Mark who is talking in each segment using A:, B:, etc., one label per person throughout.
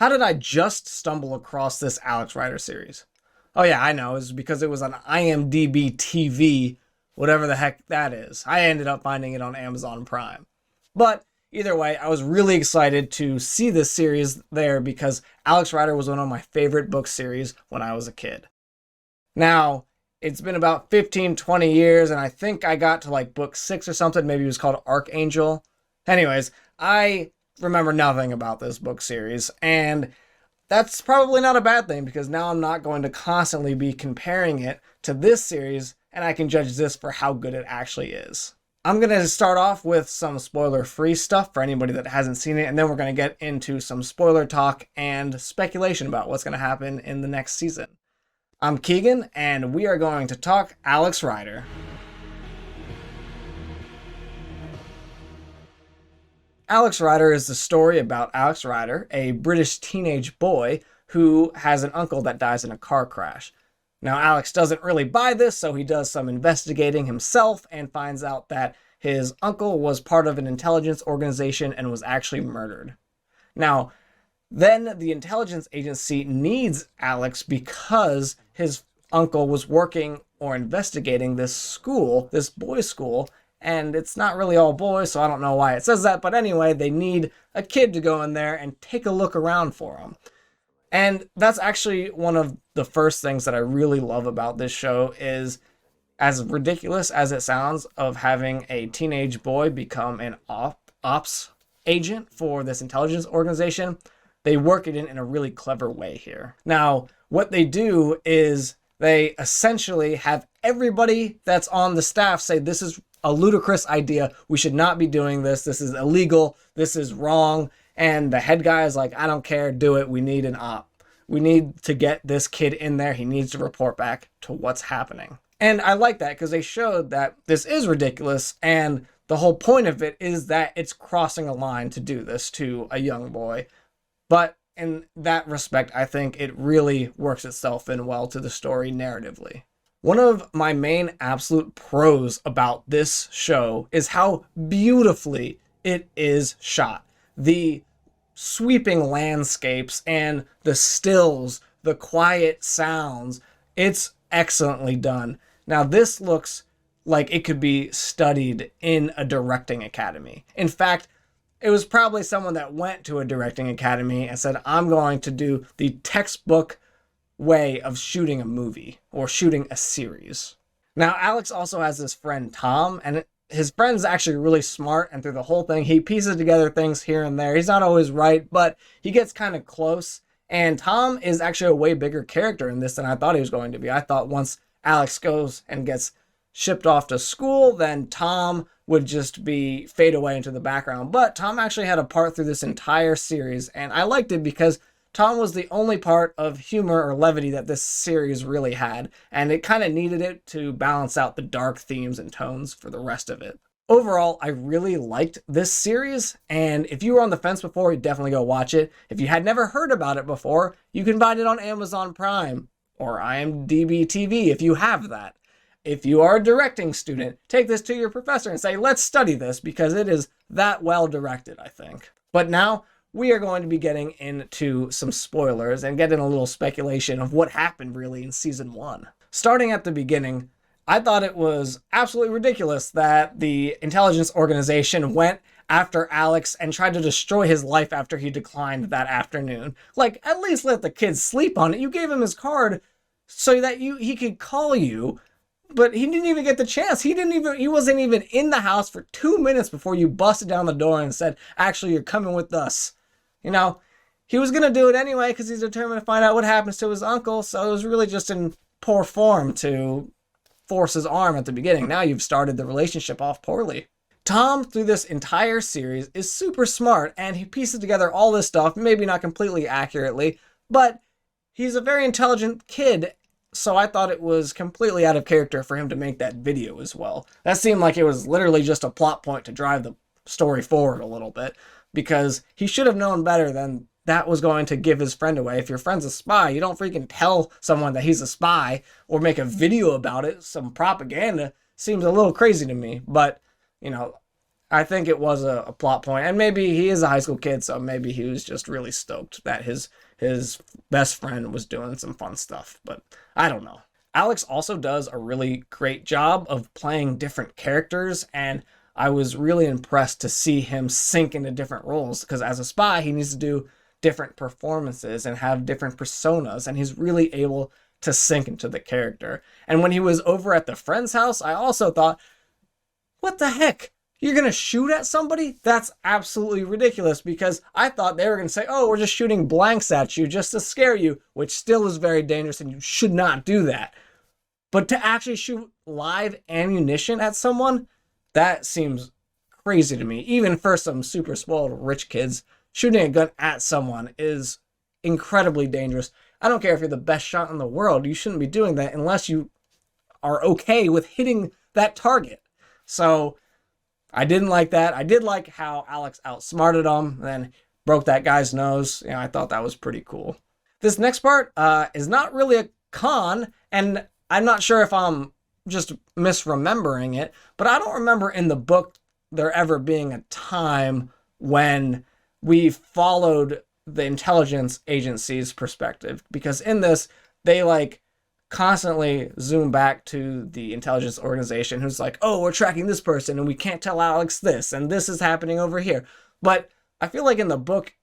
A: How did I just stumble across this Alex Rider series? Oh yeah, I know. It's because it was on IMDb TV, whatever the heck that is. I ended up finding it on Amazon Prime. But either way, I was really excited to see this series there because Alex Rider was one of my favorite book series when I was a kid. Now, it's been about 15, 20 years, and I think I got to like book 6 or something. Maybe it was called Archangel. Anyways, I remember nothing about this book series, and that's probably not a bad thing because now I'm not going to constantly be comparing it to this series, and I can judge this for how good it actually is. I'm going to start off with some spoiler-free stuff for anybody that hasn't seen it, and then we're going to get into some spoiler talk and speculation about what's going to happen in the next season. I'm Keegan, and we are going to talk Alex Rider. Alex Rider is the story about Alex Rider, a British teenage boy who has an uncle that dies in a car crash. Now, Alex doesn't really buy this, so he does some investigating himself and finds out that his uncle was part of an intelligence organization and was actually murdered. Now, then the intelligence agency needs Alex because his uncle was working or investigating this school, this boys' school, and it's not really all boys, so I don't know why it says that, but anyway, they need a kid to go in there and take a look around for him. And that's actually one of the first things that I really love about this show is, as ridiculous as it sounds, of having a teenage boy become an ops agent for this intelligence organization, they work it in a really clever way here. Now, what they do is they essentially have everybody that's on the staff say, this is a ludicrous idea. We should not be doing this. This is illegal. This is wrong. And the head guy is like, I don't care. Do it. We need an op. We need to get this kid in there. He needs to report back to what's happening. And I like that because they showed that this is ridiculous. And the whole point of it is that it's crossing a line to do this to a young boy. But in that respect, I think it really works itself in well to the story narratively. One of my main absolute pros about this show is how beautifully it is shot. The sweeping landscapes and the stills, the quiet sounds, it's excellently done. Now, this looks like it could be studied in a directing academy. In fact, it was probably someone that went to a directing academy and said, I'm going to do the textbook way of shooting a movie or shooting a series. Now, Alex also has this friend, Tom, and his friend's actually really smart, and through the whole thing, he pieces together things here and there. He's not always right, but he gets kind of close, and Tom is actually a way bigger character in this than I thought he was going to be. I thought once Alex goes and gets shipped off to school, then Tom would just be fade away into the background. But Tom actually had a part through this entire series, and I liked it because Tom was the only part of humor or levity that this series really had, and it kind of needed it to balance out the dark themes and tones for the rest of it. Overall, I really liked this series, and if you were on the fence before, you definitely go watch it. If you had never heard about it before, you can find it on Amazon Prime or IMDb TV if you have that. If you are a directing student, take this to your professor and say, let's study this because it is that well directed, I think. But now, we are going to be getting into some spoilers and getting a little speculation of what happened really in season 1. Starting at the beginning, I thought it was absolutely ridiculous that the intelligence organization went after Alex and tried to destroy his life after he declined that afternoon. Like, at least let the kid sleep on it. You gave him his card so that he could call you, but he didn't even get the chance. He wasn't even in the house for 2 minutes before you busted down the door and said, actually, you're coming with us. You know, he was going to do it anyway because he's determined to find out what happens to his uncle, so it was really just in poor form to force his arm at the beginning. Now you've started the relationship off poorly. Tom, through this entire series, is super smart, and he pieces together all this stuff, maybe not completely accurately, but he's a very intelligent kid, so I thought it was completely out of character for him to make that video as well. That seemed like it was literally just a plot point to drive the story forward a little bit, because he should have known better than that was going to give his friend away. If your friend's a spy, you don't freaking tell someone that he's a spy or make a video about it. Some propaganda seems a little crazy to me, but, you know, I think it was a plot point, and maybe he is a high school kid, so maybe he was just really stoked that his best friend was doing some fun stuff. But I don't know. Alex also does a really great job of playing different characters, and I was really impressed to see him sink into different roles, because as a spy, he needs to do different performances and have different personas, and he's really able to sink into the character. And when he was over at the friend's house, I also thought, what the heck? You're going to shoot at somebody? That's absolutely ridiculous, because I thought they were going to say, oh, we're just shooting blanks at you just to scare you, which still is very dangerous and you should not do that. But to actually shoot live ammunition at someone, that seems crazy to me. Even for some super spoiled rich kids, shooting a gun at someone is incredibly dangerous. I don't care if you're the best shot in the world, you shouldn't be doing that unless you are okay with hitting that target. So I didn't like that. I did like how Alex outsmarted him and then broke that guy's nose. I thought that was pretty cool. This next part is not really a con, and I'm not sure if I'm just misremembering it, but I don't remember in the book there ever being a time when we followed the intelligence agency's perspective, because in this, they like constantly zoom back to the intelligence organization who's like, oh, we're tracking this person and we can't tell Alex this, and this is happening over here. But I feel like in the book,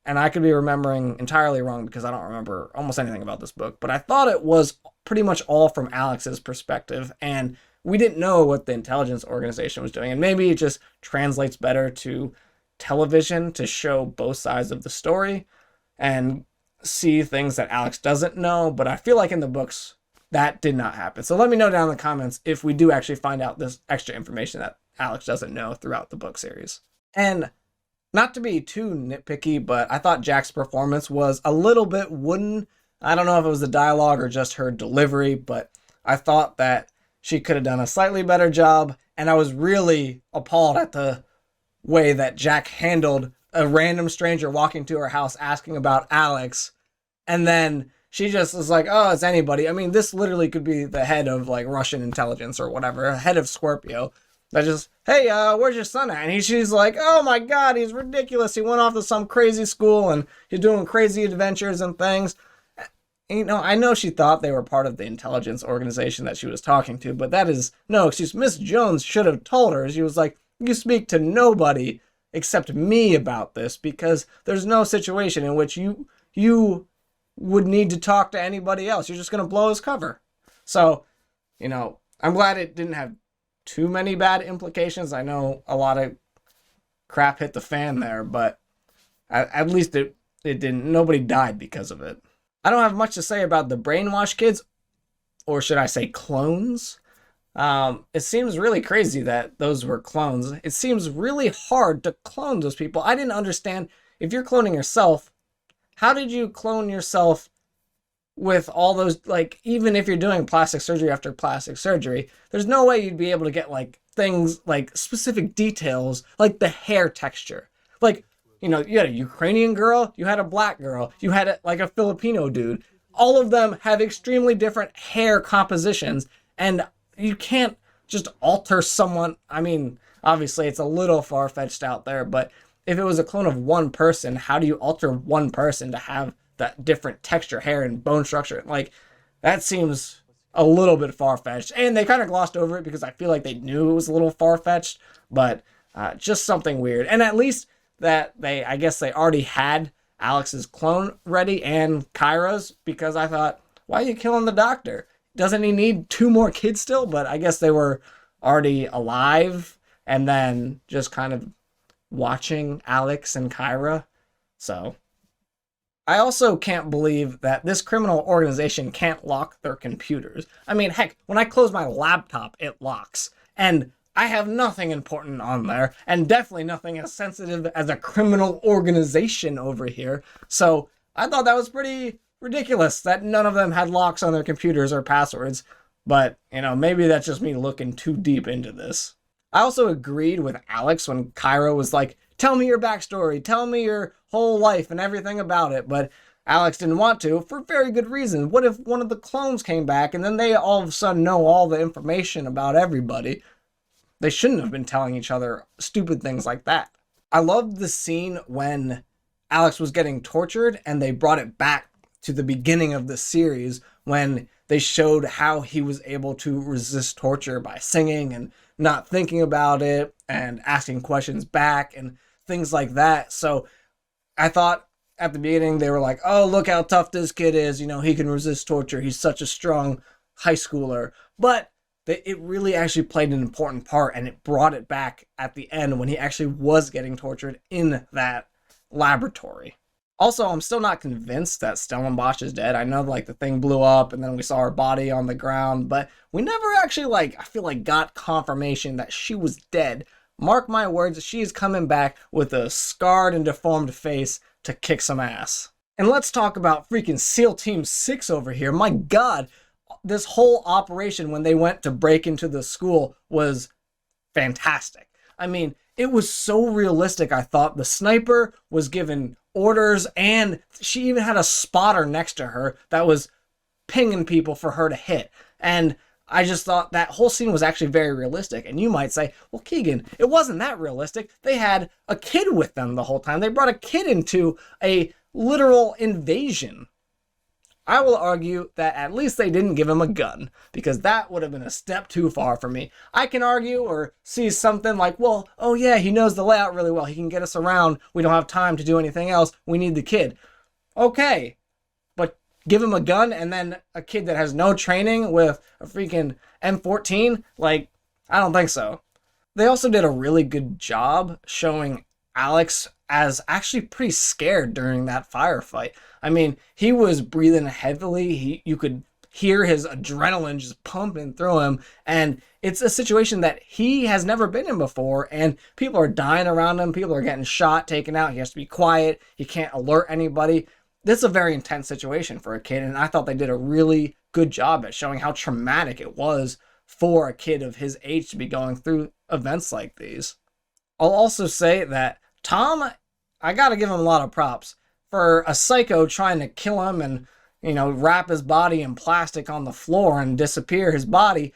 A: and I could be remembering entirely wrong because I don't remember almost anything about this book, but I thought it was pretty much all from Alex's perspective, and we didn't know what the intelligence organization was doing. And maybe it just translates better to television to show both sides of the story and see things that Alex doesn't know. But I feel like in the books, that did not happen. So let me know down in the comments if we do actually find out this extra information that Alex doesn't know throughout the book series. And not to be too nitpicky, but I thought Jack's performance was a little bit wooden. I don't know if it was the dialogue or just her delivery, but I thought that she could have done a slightly better job. And I was really appalled at the way that Jack handled a random stranger walking to her house asking about Alex. And then she just was like, oh, it's anybody. I mean, this literally could be the head of like Russian intelligence or whatever, head of Scorpio. That just, hey, where's your son at? And she's like, oh my God, he's ridiculous. He went off to some crazy school and he's doing crazy adventures and things. I know she thought they were part of the intelligence organization that she was talking to, but that is no excuse. Miss Jones should have told her. She was like, you speak to nobody except me about this, because there's no situation in which you would need to talk to anybody else. You're just going to blow his cover. So, I'm glad it didn't have too many bad implications. I know a lot of crap hit the fan there, but at least it didn't. Nobody died because of it. I don't have much to say about the brainwashed kids, or should I say clones. It seems really crazy that those were clones. It seems really hard to clone those people. I didn't understand, if you're cloning yourself, how did you clone yourself with all those, like, even if you're doing plastic surgery after plastic surgery, there's no way you'd be able to get, like, things, like, specific details, like the hair texture. Like, you had a Ukrainian girl, you had a black girl, you had, a Filipino dude. All of them have extremely different hair compositions, and you can't just alter someone. I mean, obviously, it's a little far-fetched out there, but if it was a clone of one person, how do you alter one person to have that different texture, hair, and bone structure? Like, that seems a little bit far-fetched. And they kind of glossed over it because I feel like they knew it was a little far-fetched, but just something weird. And at least that I guess they already had Alex's clone ready and Kyra's, because I thought, why are you killing the doctor? Doesn't he need 2 more kids still? But I guess they were already alive and then just kind of watching Alex and Kyra. So I also can't believe that this criminal organization can't lock their computers. I mean, heck, when I close my laptop, it locks. And I have nothing important on there, and definitely nothing as sensitive as a criminal organization over here. So I thought that was pretty ridiculous that none of them had locks on their computers or passwords. But, maybe that's just me looking too deep into this. I also agreed with Alex when Kyra was like, tell me your backstory, tell me your whole life and everything about it. But Alex didn't want to, for very good reason. What if one of the clones came back and then they all of a sudden know all the information about everybody? They shouldn't have been telling each other stupid things like that. I loved the scene when Alex was getting tortured and they brought it back to the beginning of the series when they showed how he was able to resist torture by singing and not thinking about it and asking questions back and things like that. So I thought at the beginning they were like, oh, look how tough this kid is. You know, he can resist torture. He's such a strong high schooler. But it really actually played an important part, and it brought it back at the end when he actually was getting tortured in that laboratory. Also, I'm still not convinced that Stellenbosch is dead. I know, like, the thing blew up and then we saw her body on the ground, but we never actually, like, I feel like got confirmation that she was dead. Mark my words, she is coming back with a scarred and deformed face to kick some ass. And let's talk about freaking SEAL Team 6 over here. My God, this whole operation when they went to break into the school was fantastic. I mean, it was so realistic. I thought the sniper was given orders, and she even had a spotter next to her that was pinging people for her to hit. And I just thought that whole scene was actually very realistic. And you might say, well, Keegan, it wasn't that realistic. They had a kid with them the whole time. They brought a kid into a literal invasion. I will argue that at least they didn't give him a gun, because that would have been a step too far for me. I can argue or see something like, well, oh yeah, he knows the layout really well. He can get us around. We don't have time to do anything else. We need the kid. Okay, but give him a gun and then a kid that has no training with a freaking M14? Like, I don't think so. They also did a really good job showing Alex as actually pretty scared during that firefight. I mean, he was breathing heavily. You could hear his adrenaline just pumping through him. And it's a situation that he has never been in before. And people are dying around him. People are getting shot, taken out. He has to be quiet. He can't alert anybody. This is a very intense situation for a kid. And I thought they did a really good job at showing how traumatic it was for a kid of his age to be going through events like these. I'll also say that Tom, I gotta give him a lot of props for a psycho trying to kill him and, you know, wrap his body in plastic on the floor and disappear his body.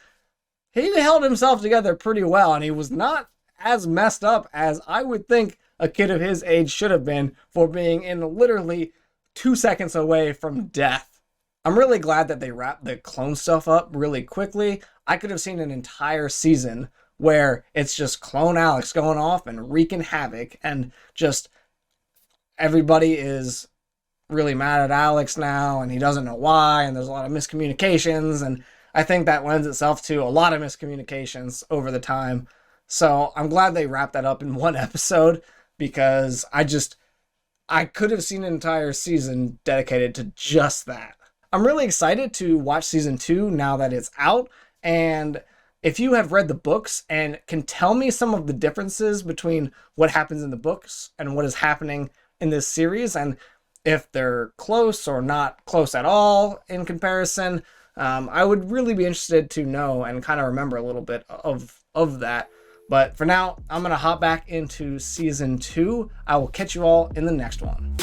A: He held himself together pretty well, and he was not as messed up as I would think a kid of his age should have been for being in literally 2 seconds away from death. I'm really glad that they wrapped the clone stuff up really quickly. I could have seen an entire season where it's just Clone Alex going off and wreaking havoc, and just everybody is really mad at Alex now and he doesn't know why, and there's a lot of miscommunications, and I think that lends itself to a lot of miscommunications over the time. So I'm glad they wrapped that up in one episode, because I could have seen an entire season dedicated to just that. I'm really excited to watch season 2 now that it's out, and if you have read the books and can tell me some of the differences between what happens in the books and what is happening in this series, and if they're close or not close at all in comparison, I would really be interested to know and kind of remember a little bit of that. But for now, I'm going to hop back into season 2. I will catch you all in the next one.